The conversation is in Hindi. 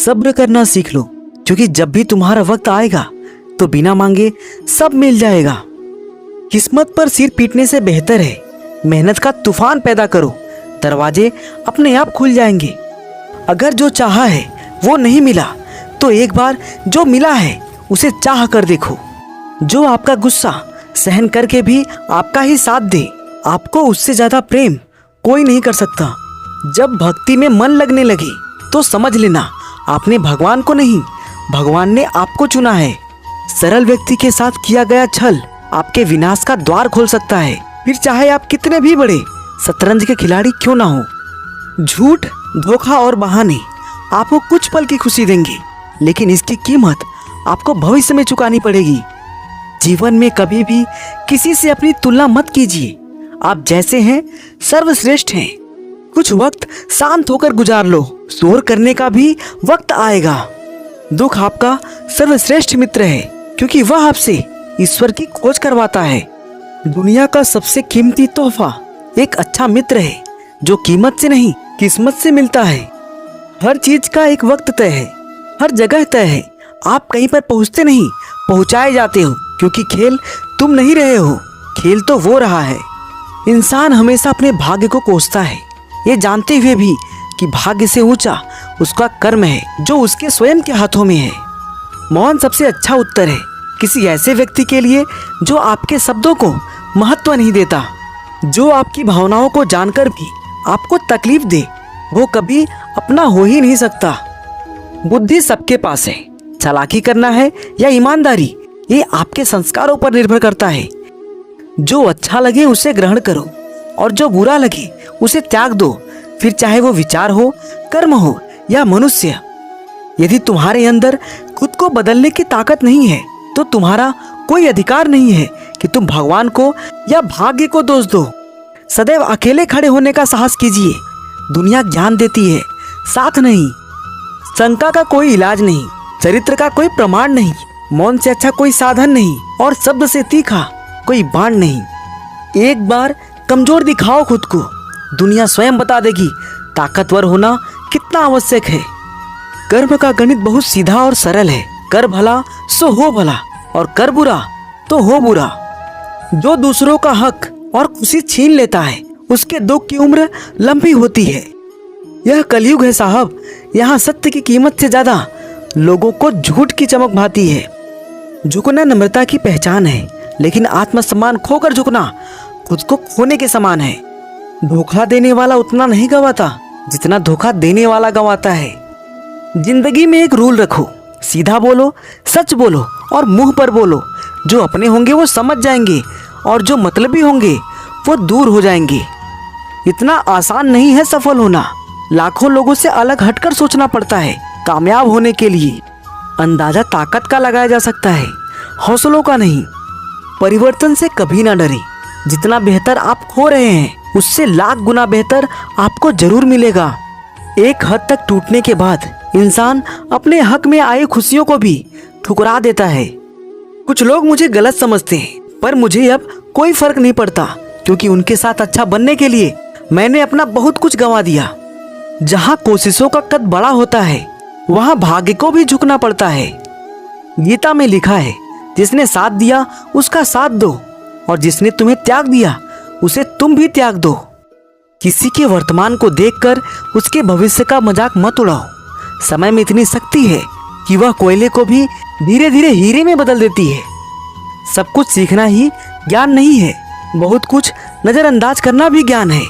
सब्र करना सीख लो, क्योंकि जब भी तुम्हारा वक्त आएगा तो बिना मांगे सब मिल जाएगा। किस्मत पर सिर पीटने से बेहतर है मेहनत का तूफान पैदा करो, दरवाजे अपने आप खुल जाएंगे। अगर जो चाहा है वो नहीं मिला तो एक बार जो मिला है उसे चाह कर देखो। जो आपका गुस्सा सहन करके भी आपका ही साथ दे, आपको उससे ज्यादा प्रेम कोई नहीं कर सकता। जब भक्ति में मन लगने लगे तो समझ लेना आपने भगवान को नहीं, भगवान ने आपको चुना है। सरल व्यक्ति के साथ किया गया छल आपके विनाश का द्वार खोल सकता है, फिर चाहे आप कितने भी बड़े शतरंज के खिलाड़ी क्यों ना हो। झूठ, धोखा और बहाने आपको कुछ पल की खुशी देंगे, लेकिन इसकी कीमत आपको भविष्य में चुकानी पड़ेगी। जीवन में कभी भी किसी से अपनी तुलना मत कीजिए। आप जैसे हैं सर्वश्रेष्ठ हैं। कुछ वक्त शांत होकर गुजार लो, शोर करने का भी वक्त आएगा। दुख आपका सर्वश्रेष्ठ मित्र है, क्योंकि वह आपसे ईश्वर की खोज करवाता है। दुनिया का सबसे कीमती तोहफा एक अच्छा मित्र है, जो कीमत से नहीं किस्मत से मिलता है। हर चीज का एक वक्त तय है, हर जगह तय है। आप कहीं पर पहुंचते नहीं, पहुंचाए जाते हो, क्योंकि खेल तुम नहीं रहे हो, खेल तो वो रहा है। इंसान हमेशा अपने भाग्य को कोसता है, ये जानते हुए भी कि भाग्य से ऊंचा उसका कर्म है, जो उसके स्वयं के हाथों में है। मौन सबसे अच्छा उत्तर है किसी ऐसे व्यक्ति के लिए जो आपके शब्दों को महत्व नहीं देता। जो आपकी भावनाओं को जानकर भी आपको तकलीफ दे, वो कभी अपना हो ही नहीं सकता। बुद्धि सबके पास है, चालाकी करना है या ईमानदारी, ये आपके संस्कारों पर निर्भर करता है। जो अच्छा लगे उसे ग्रहण करो और जो बुरा लगे उसे त्याग दो, फिर चाहे वो विचार हो, कर्म हो या मनुष्य। यदि तुम्हारे अंदर खुद को बदलने की ताकत नहीं है तो तुम्हारा कोई अधिकार नहीं है कि तुम भगवान को या भाग्य को दोष दो। सदैव अकेले खड़े होने का साहस कीजिए। दुनिया ज्ञान देती है, साथ नहीं। शंका का कोई इलाज नहीं, चरित्र का कोई प्रमाण नहीं, मौन से अच्छा कोई साधन नहीं और शब्द से तीखा कोई बाण नहीं। एक बार कमजोर दिखाओ खुद को, दुनिया स्वयं बता देगी ताकतवर होना कितना आवश्यक है। कर्म का गणित बहुत सीधा और सरल है। कर भला सो हो भला और कर बुरा तो हो बुरा। जो दूसरों का हक और खुशी छीन लेता है उसके दुख की उम्र लंबी होती है। यह कलयुग है साहब, यहाँ सत्य की कीमत से ज्यादा लोगों को झूठ की चमक भाती है। झुकना नम्रता की पहचान है, लेकिन आत्मसम्मान खोकर झुकना खुद को खोने के समान है। धोखा देने वाला उतना नहीं गवाता जितना धोखा देने वाला गवाता है। जिंदगी में एक रूल रखो, सीधा बोलो, सच बोलो और मुंह पर बोलो। जो अपने होंगे वो समझ जाएंगे और जो मतलबी होंगे वो दूर हो जाएंगे। इतना आसान नहीं है सफल होना, लाखों लोगों से अलग हटकर सोचना पड़ता है कामयाब होने के लिए। अंदाजा ताकत का लगाया जा सकता है, हौसलों का नहीं। परिवर्तन से कभी ना डरें। जितना बेहतर आप खो रहे हैं उससे लाख गुना बेहतर आपको जरूर मिलेगा। एक हद तक टूटने के बाद इंसान अपने हक में आए खुशियों को भी ठुकरा देता है। कुछ लोग मुझे गलत समझते हैं, पर मुझे अब कोई फर्क नहीं पड़ता, क्योंकि उनके साथ अच्छा बनने के लिए मैंने अपना बहुत कुछ गंवा दिया। जहाँ कोशिशों का कद बड़ा होता है वहाँ भाग्य को भी झुकना पड़ता है। गीता में लिखा है, जिसने साथ दिया उसका साथ दो और जिसने तुम्हें त्याग दिया उसे तुम भी त्याग दो। किसी के वर्तमान को देखकर उसके भविष्य का मजाक मत उड़ाओ। समय में इतनी शक्ति है कि वह कोयले को भी धीरे धीरे हीरे में बदल देती है। सब कुछ सीखना ही ज्ञान नहीं है, बहुत कुछ नजरअंदाज करना भी ज्ञान है।